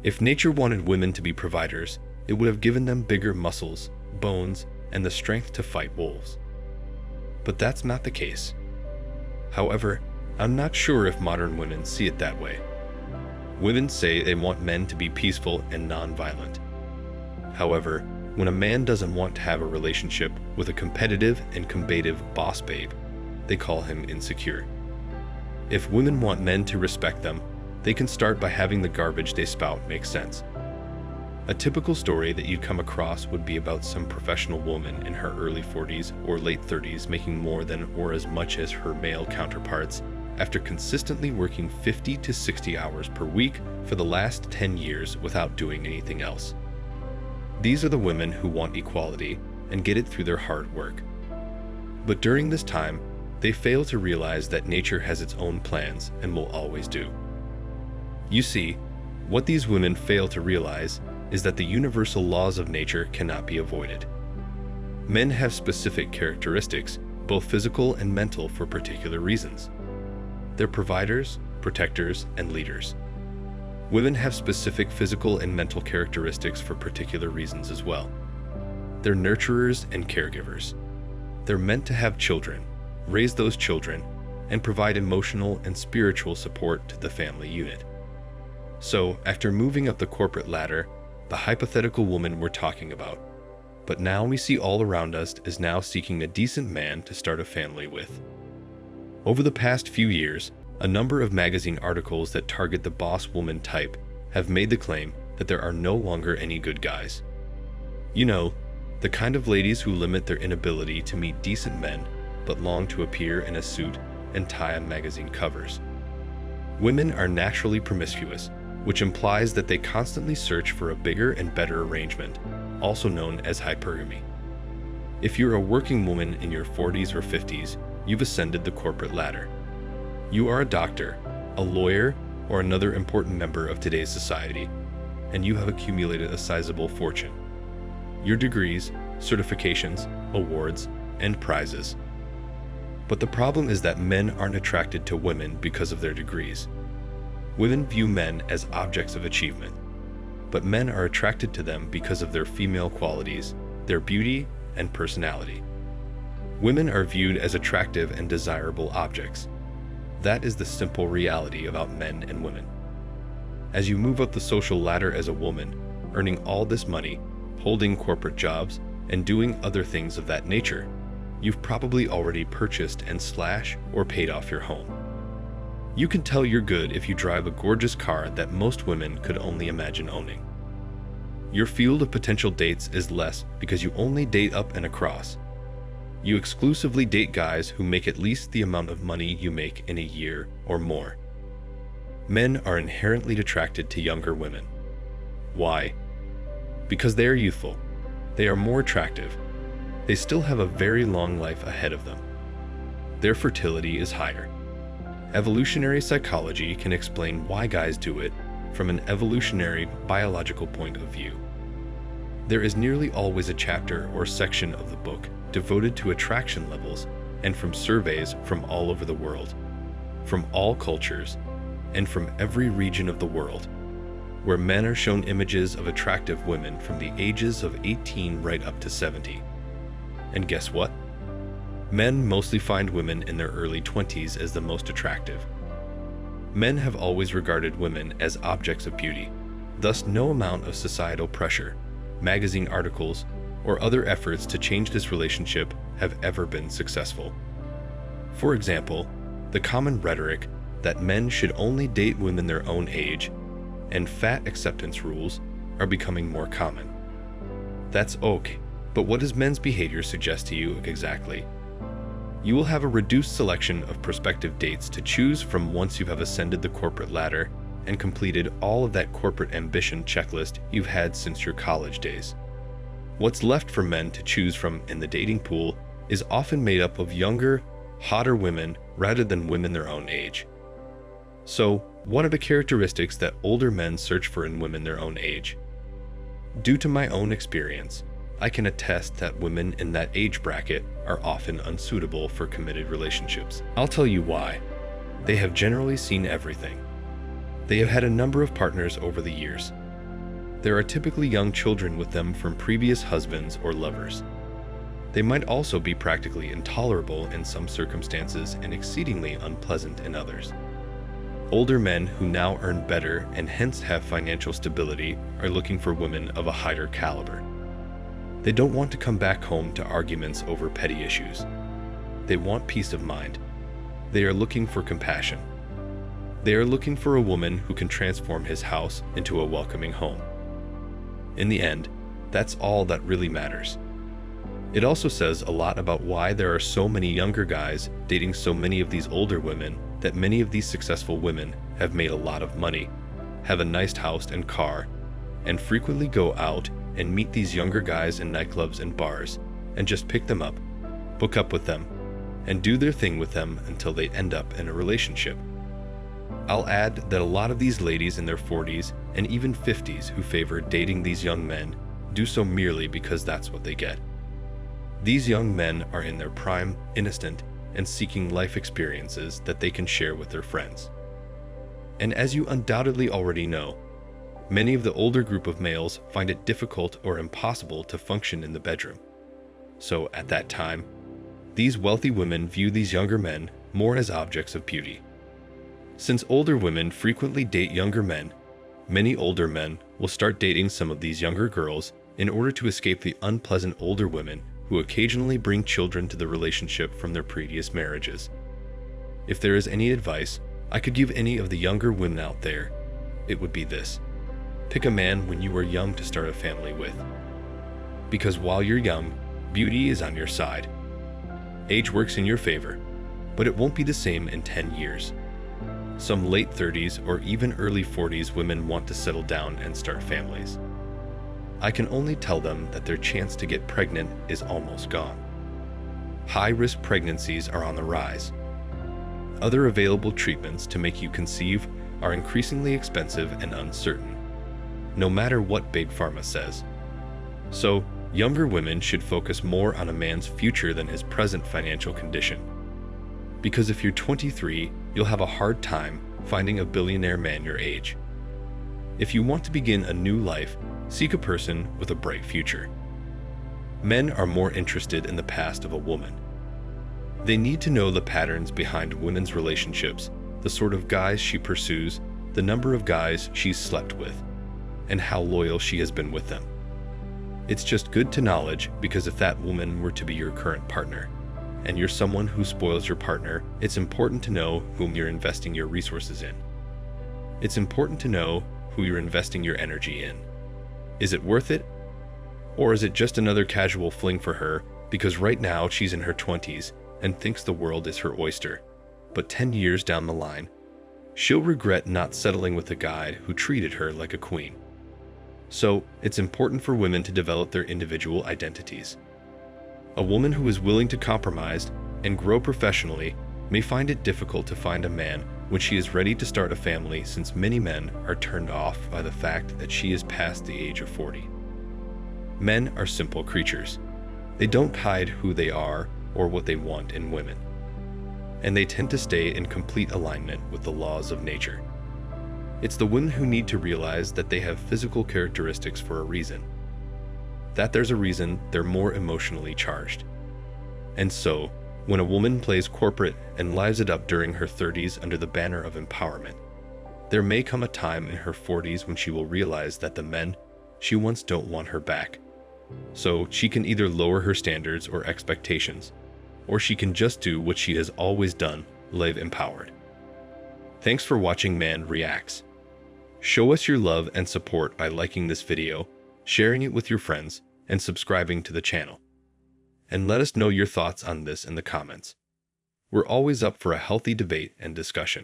If nature wanted women to be providers, it would have given them bigger muscles, bones, and the strength to fight wolves. But that's not the case. However, I'm not sure if modern women see it that way. Women say they want men to be peaceful and non-violent. However, when a man doesn't want to have a relationship with a competitive and combative boss babe, they call him insecure. If women want men to respect them, they can start by having the garbage they spout make sense. A typical story that you'd come across would be about some professional woman in her early 40s or late 30s making more than or as much as her male counterparts after consistently working 50 to 60 hours per week for the last 10 years without doing anything else. These are the women who want equality and get it through their hard work. But during this time, they fail to realize that nature has its own plans and will always do. You see, what these women fail to realize is that the universal laws of nature cannot be avoided. Men have specific characteristics, both physical and mental, for particular reasons. They're providers, protectors, and leaders. Women have specific physical and mental characteristics for particular reasons as well. They're nurturers and caregivers. They're meant to have children, raise those children, and provide emotional and spiritual support to the family unit. So, after moving up the corporate ladder, the hypothetical woman we're talking about, but now we see all around us is now seeking a decent man to start a family with. Over the past few years, a number of magazine articles that target the boss woman type have made the claim that there are no longer any good guys. You know, the kind of ladies who limit their inability to meet decent men but long to appear in a suit and tie on magazine covers. Women are naturally promiscuous, which implies that they constantly search for a bigger and better arrangement, also known as hypergamy. If you're a working woman in your 40s or 50s, you've ascended the corporate ladder. You are a doctor, a lawyer, or another important member of today's society, and you have accumulated a sizable fortune. Your degrees, certifications, awards, and prizes. But the problem is that men aren't attracted to women because of their degrees. Women view men as objects of achievement, but men are attracted to them because of their female qualities, their beauty, and personality. Women are viewed as attractive and desirable objects. That is the simple reality about men and women. As you move up the social ladder as a woman, earning all this money, holding corporate jobs, and doing other things of that nature, you've probably already purchased and or paid off your home. You can tell you're good if you drive a gorgeous car that most women could only imagine owning. Your field of potential dates is less because you only date up and across. You exclusively date guys who make at least the amount of money you make in a year or more. Men are inherently attracted to younger women. Why? Because they are youthful. They are more attractive. They still have a very long life ahead of them. Their fertility is higher. Evolutionary psychology can explain why guys do it from an evolutionary biological point of view. There is nearly always a chapter or section of the book devoted to attraction levels, and from surveys from all over the world, from all cultures, and from every region of the world, where men are shown images of attractive women from the ages of 18 right up to 70. And guess what? Men mostly find women in their early 20s as the most attractive. Men have always regarded women as objects of beauty, thus no amount of societal pressure, magazine articles, or other efforts to change this relationship have ever been successful. For example, the common rhetoric that men should only date women their own age and fat acceptance rules are becoming more common. That's okay, but what does men's behavior suggest to you exactly? You will have a reduced selection of prospective dates to choose from once you have ascended the corporate ladder and completed all of that corporate ambition checklist you've had since your college days. What's left for men to choose from in the dating pool is often made up of younger, hotter women rather than women their own age. So, what are the characteristics that older men search for in women their own age? Due to my own experience, I can attest that women in that age bracket are often unsuitable for committed relationships. I'll tell you why. They have generally seen everything. They have had a number of partners over the years. There are typically young children with them from previous husbands or lovers. They might also be practically intolerable in some circumstances and exceedingly unpleasant in others. Older men who now earn better and hence have financial stability are looking for women of a higher caliber. They don't want to come back home to arguments over petty issues. They want peace of mind. They are looking for compassion. They are looking for a woman who can transform his house into a welcoming home. In the end, that's all that really matters. It also says a lot about why there are so many younger guys dating so many of these older women, that many of these successful women have made a lot of money, have a nice house and car, and frequently go out and meet these younger guys in nightclubs and bars and just pick them up, hook up with them, and do their thing with them until they end up in a relationship. I'll add that a lot of these ladies in their 40s and even 50s who favor dating these young men do so merely because that's what they get. These young men are in their prime, innocent, and seeking life experiences that they can share with their friends. And as you undoubtedly already know, many of the older group of males find it difficult or impossible to function in the bedroom. So at that time, these wealthy women view these younger men more as objects of beauty. Since older women frequently date younger men, many older men will start dating some of these younger girls in order to escape the unpleasant older women who occasionally bring children to the relationship from their previous marriages. If there is any advice I could give any of the younger women out there, it would be this: pick a man when you are young to start a family with. Because while you're young, beauty is on your side. Age works in your favor, but it won't be the same in 10 years. Some late 30s or even early 40s women want to settle down and start families. I can only tell them that their chance to get pregnant is almost gone. High-risk pregnancies are on the rise. Other available treatments to make you conceive are increasingly expensive and uncertain, no matter what Big Pharma says. So, younger women should focus more on a man's future than his present financial condition. Because if you're 23, you'll have a hard time finding a billionaire man your age. If you want to begin a new life, seek a person with a bright future. Men are more interested in the past of a woman. They need to know the patterns behind women's relationships, the sort of guys she pursues, the number of guys she's slept with, and how loyal she has been with them. It's just good to knowledge, because if that woman were to be your current partner, and you're someone who spoils your partner, it's important to know whom you're investing your resources in. It's important to know who you're investing your energy in. Is it worth it? Or is it just another casual fling for her because right now she's in her 20s and thinks the world is her oyster, but 10 years down the line, she'll regret not settling with a guy who treated her like a queen. So, it's important for women to develop their individual identities. A woman who is willing to compromise and grow professionally may find it difficult to find a man when she is ready to start a family, since many men are turned off by the fact that she is past the age of 40. Men are simple creatures. They don't hide who they are or what they want in women, and they tend to stay in complete alignment with the laws of nature. It's the women who need to realize that they have physical characteristics for a reason, that there's a reason they're more emotionally charged. And so, when a woman plays corporate and lives it up during her 30s under the banner of empowerment, there may come a time in her 40s when she will realize that the men she wants don't want her back. So she can either lower her standards or expectations, or she can just do what she has always done, live empowered. Thanks for watching Man Reacts. Show us your love and support by liking this video, sharing it with your friends, and subscribing to the channel. And let us know your thoughts on this in the comments. We're always up for a healthy debate and discussion.